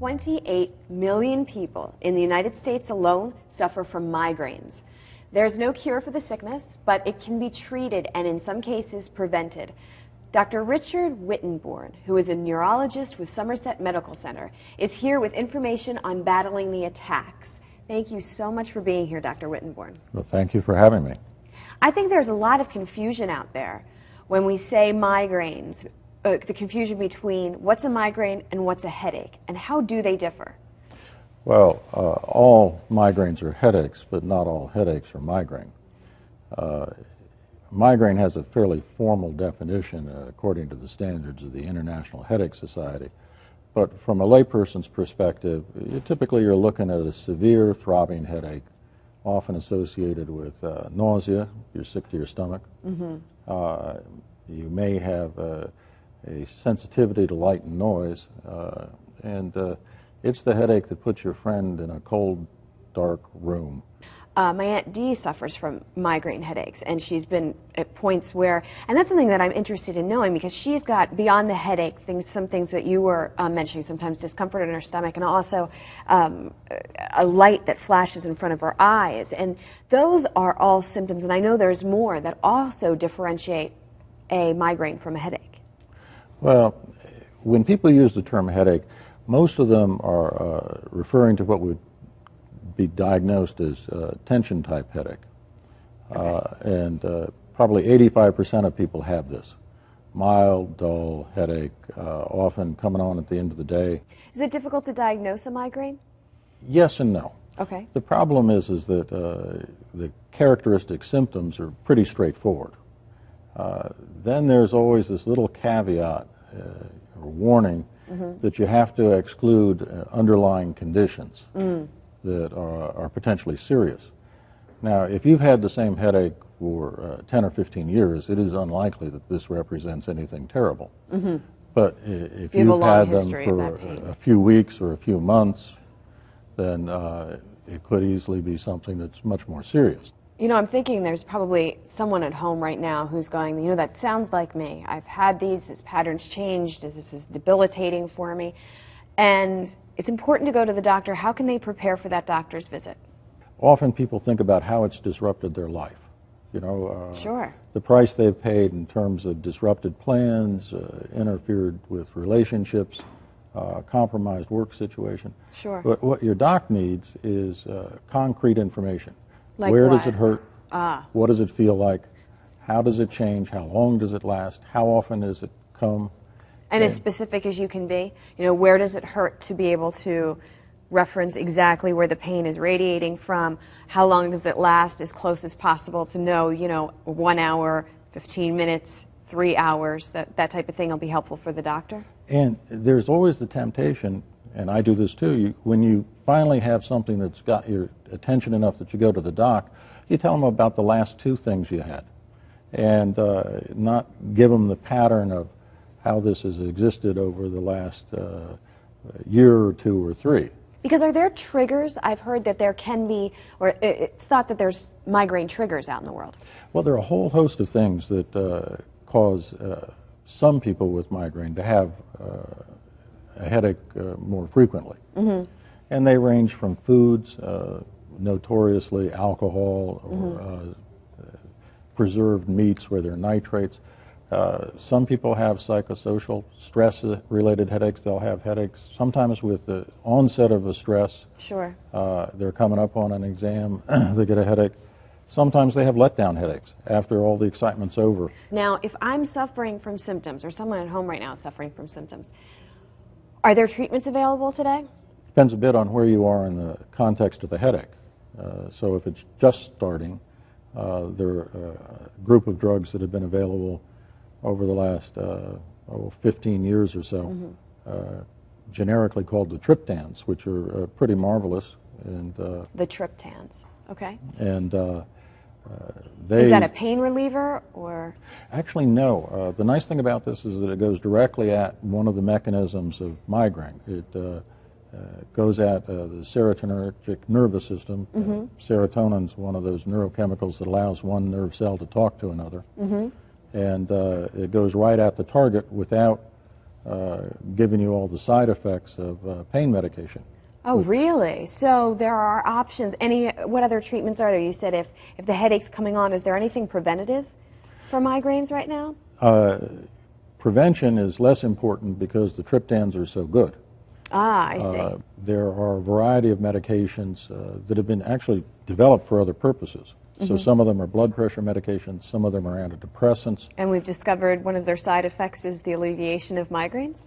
28 million people in the United States alone suffer from migraines. There's no cure for the sickness, but it can be treated and in some cases prevented. Dr. Richard Wittenborn, who is a neurologist with Somerset Medical Center, is here with information on battling the attacks. Thank you so much for being here, Dr. Wittenborn. Well, thank you for having me. I think there's a lot of confusion out there when we say migraines, the confusion between what's a migraine and what's a headache, and how do they differ? Well, all migraines are headaches, but not all headaches are migraine. Migraine has a fairly formal definition according to the standards of the International Headache Society. But from a layperson's perspective, typically you're looking at a severe throbbing headache, often associated with nausea, you're sick to your stomach. You may have a sensitivity to light and noise, and it's the headache that puts your friend in a cold, dark room. My Aunt Dee suffers from migraine headaches, and she's been at points where, and that's something that I'm interested in knowing, because she's got, beyond the headache, some things that you were mentioning, sometimes discomfort in her stomach, and also a light that flashes in front of her eyes. And those are all symptoms, and I know there's more that also differentiate a migraine from a headache. Well, when people use the term headache, most of them are referring to what would be diagnosed as tension type headache. And probably 85% of people have this. Mild, dull headache, often coming on at the end of the day. Is it difficult to diagnose a migraine? Yes and no. Okay. The problem is that the characteristic symptoms are pretty straightforward. Then there's always this little caveat or warning that you have to exclude underlying conditions that are potentially serious. Now, if you've had the same headache for 10 or 15 years, it is unlikely that this represents anything terrible. But if you've had them for a few weeks or a few months, then it could easily be something that's much more serious. You know, I'm thinking there's probably someone at home right now who's going, you know, that sounds like me. I've had these, this pattern's changed, this is debilitating for me. And it's important to go to the doctor. How can they prepare for that doctor's visit? Often people think about how it's disrupted their life. You know, sure. The price they've paid in terms of disrupted plans, interfered with relationships, compromised work situation. Sure. But what your doc needs is concrete information. Like where what? does it hurt? What does it feel like? How does it change? How long does it last? How often does it come? And as specific as you can be, you know, where does it hurt, to be able to reference exactly where the pain is radiating from? How long does it last, as close as possible to know, you know, 1 hour, 15 minutes, 3 hours, that type of thing will be helpful for the doctor? And there's always the temptation, and I do this too, when you finally have something that's got your attention enough that you go to the doc, you tell them about the last 2 things you had, and not give them the pattern of how this has existed over the last year or 2 or 3. Because are there triggers? I've heard that there can be, or it's thought that there's migraine triggers out in the world. Well, there are a whole host of things that cause some people with migraine to have a headache more frequently. And they range from foods, notoriously alcohol, or preserved meats where there are nitrates. Some people have psychosocial stress-related headaches. They'll have headaches sometimes with the onset of a stress. Sure. They're coming up on an exam, they get a headache. Sometimes they have letdown headaches after all the excitement's over. Now, if I'm suffering from symptoms, or someone at home right now is suffering from symptoms, are there treatments available today? Depends a bit on where you are in the context of the headache. So if it's just starting, there are a group of drugs that have been available over the last 15 years or so, generically called the triptans, which are pretty marvelous. And the triptans, okay. And is that a pain reliever, or? Actually, no. The nice thing about this is that it goes directly at one of the mechanisms of migraine. It goes at the serotonergic nervous system. Serotonin's one of those neurochemicals that allows one nerve cell to talk to another. And it goes right at the target without giving you all the side effects of pain medication. Oh, really? So there are options. What other treatments are there? You said if the headache's coming on, is there anything preventative for migraines right now? Prevention is less important because the triptans are so good. Ah, I see. There are a variety of medications that have been actually developed for other purposes. So some of them are blood pressure medications, some of them are antidepressants. And we've discovered one of their side effects is the alleviation of migraines?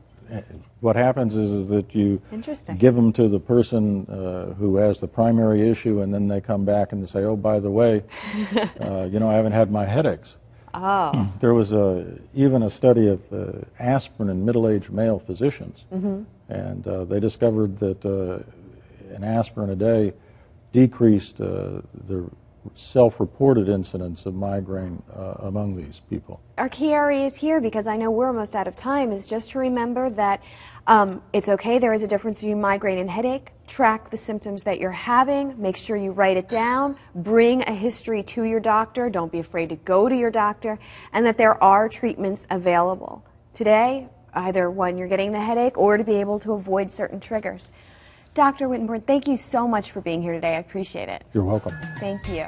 What happens is that you Interesting. give them to the person who has the primary issue, and then they come back and they say, oh, by the way, you know, I haven't had my headaches. Oh. There was even a study of aspirin in middle-aged male physicians, and they discovered that an aspirin a day decreased the self-reported incidence of migraine among these people. Our key area is here, because I know we're almost out of time, is just to remember that it's okay, there is a difference between migraine and headache. Track the symptoms that you're having, make sure you write it down, bring a history to your doctor, don't be afraid to go to your doctor, and that there are treatments available today, either when you're getting the headache or to be able to avoid certain triggers. Dr. Wittenborn, thank you so much for being here today. I appreciate it. You're welcome. Thank you.